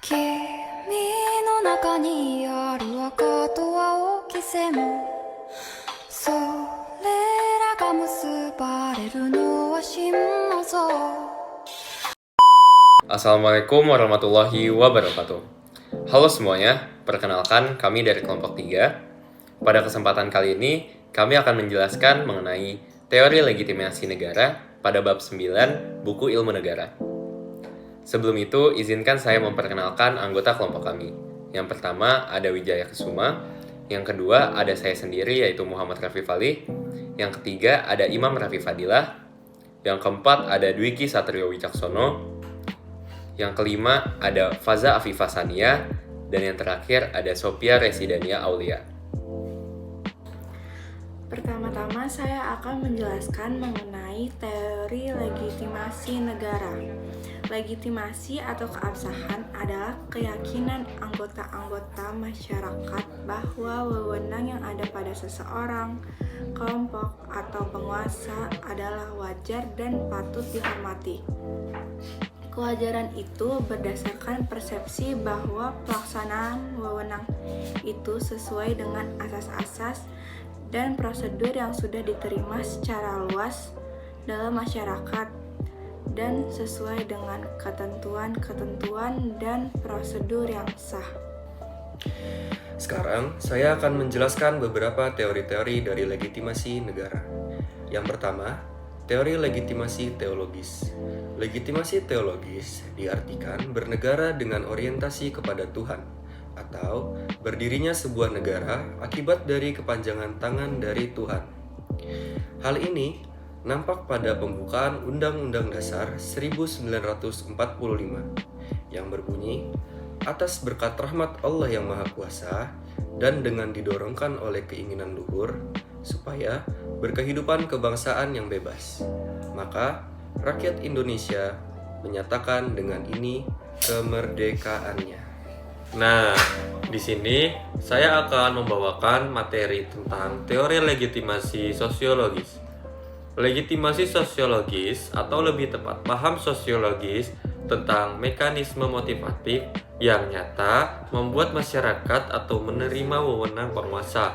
君の中にある赤と青き線それらが結ばれるのは真の像 Assalamualaikum warahmatullahi wabarakatuh. Halo semuanya, perkenalkan kami dari kelompok 3. Pada kesempatan kali ini, kami akan menjelaskan mengenai teori legitimasi negara pada bab 9 buku ilmu negara. Sebelum itu, izinkan saya memperkenalkan anggota kelompok kami. Yang pertama ada Wijaya Kesuma, yang kedua ada saya sendiri yaitu Muhammad Rafi Falih, yang ketiga ada Imam Rafi Fadilah, yang keempat ada Dwiki Satrio Wicaksono, yang kelima ada Faza Afifah Sania, dan yang terakhir ada Sophia Residania Aulia. Pertama-tama saya akan menjelaskan mengenai teori legitimasi negara. Legitimasi atau keabsahan adalah keyakinan anggota-anggota masyarakat bahwa wewenang yang ada pada seseorang, kelompok, atau penguasa adalah wajar dan patut dihormati. Kewajaran itu berdasarkan persepsi bahwa pelaksanaan wewenang itu sesuai dengan asas-asas dan prosedur yang sudah diterima secara luas dalam masyarakat dan sesuai dengan ketentuan-ketentuan dan prosedur yang sah. Sekarang, saya akan menjelaskan beberapa teori-teori dari legitimasi negara. Yang pertama, teori legitimasi teologis. Legitimasi teologis diartikan bernegara dengan orientasi kepada Tuhan, atau berdirinya sebuah negara akibat dari kepanjangan tangan dari Tuhan. Hal ini nampak pada pembukaan Undang-Undang Dasar 1945 yang berbunyi, atas berkat rahmat Allah yang Maha Kuasa dan dengan didorongkan oleh keinginan luhur supaya berkehidupan kebangsaan yang bebas, maka rakyat Indonesia menyatakan dengan ini kemerdekaannya. Nah, di sini saya akan membawakan materi tentang teori legitimasi sosiologis. Legitimasi sosiologis atau lebih tepat paham sosiologis tentang mekanisme motivatif yang nyata membuat masyarakat atau menerima wewenang penguasa.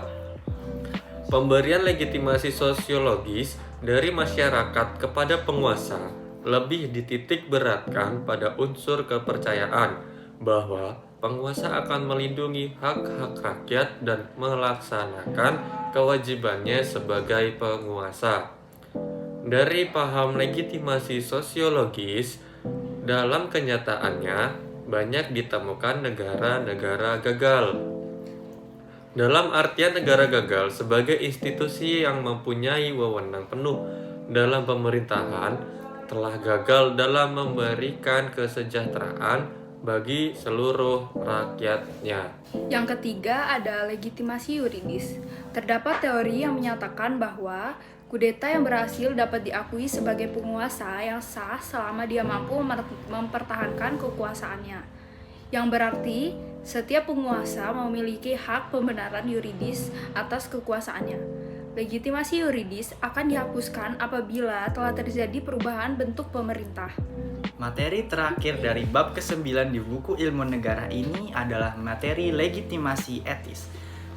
Pemberian legitimasi sosiologis dari masyarakat kepada penguasa lebih dititik beratkan pada unsur kepercayaan bahwa penguasa akan melindungi hak-hak rakyat dan melaksanakan kewajibannya sebagai penguasa. Dari paham legitimasi sosiologis, dalam kenyataannya banyak ditemukan negara-negara gagal. Dalam artian negara gagal sebagai institusi yang mempunyai wewenang penuh dalam pemerintahan, telah gagal dalam memberikan kesejahteraan bagi seluruh rakyatnya. Yang ketiga ada legitimasi yuridis. Terdapat teori yang menyatakan bahwa kudeta yang berhasil dapat diakui sebagai penguasa yang sah selama dia mampu mempertahankan kekuasaannya. Yang berarti setiap penguasa memiliki hak pembenaran yuridis atas kekuasaannya. Legitimasi yuridis akan dihapuskan apabila telah terjadi perubahan bentuk pemerintah. Materi terakhir dari bab ke-9 di buku ilmu negara ini adalah materi legitimasi etis.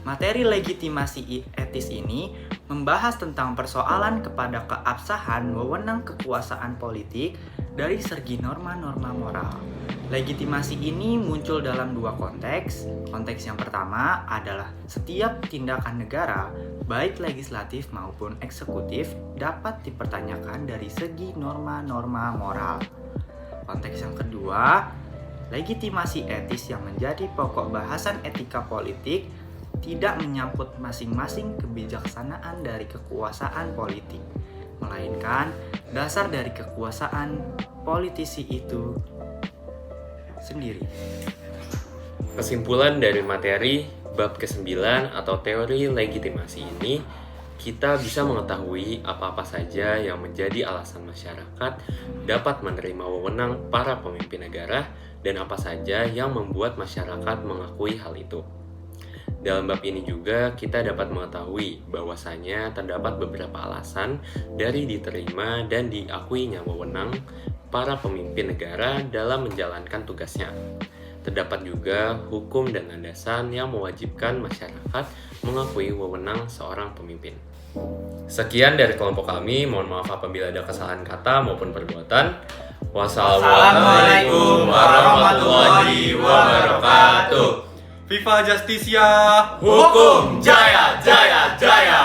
Materi legitimasi etis ini membahas tentang persoalan kepada keabsahan wewenang kekuasaan politik dari segi norma-norma moral. Legitimasi ini muncul dalam dua konteks. Konteks yang pertama adalah setiap tindakan negara, baik legislatif maupun eksekutif, dapat dipertanyakan dari segi norma-norma moral. Konteks yang kedua, legitimasi etis yang menjadi pokok bahasan etika politik tidak menyangkut masing-masing kebijaksanaan dari kekuasaan politik, melainkan dasar dari kekuasaan politisi itu sendiri. Kesimpulan dari materi bab ke-9 atau teori legitimasi ini, kita bisa mengetahui apa-apa saja yang menjadi alasan masyarakat dapat menerima wewenang para pemimpin negara dan apa saja yang membuat masyarakat mengakui hal itu. Dalam bab ini juga kita dapat mengetahui bahwasanya terdapat beberapa alasan dari diterima dan diakuinya wewenang para pemimpin negara dalam menjalankan tugasnya. Terdapat juga hukum dan landasan yang mewajibkan masyarakat mengakui wewenang seorang pemimpin. Sekian dari kelompok kami, mohon maaf apabila ada kesalahan kata maupun perbuatan. Wassalamualaikum warahmatullahi wabarakatuh. Viva Justicia! Hukum jaya jaya jaya.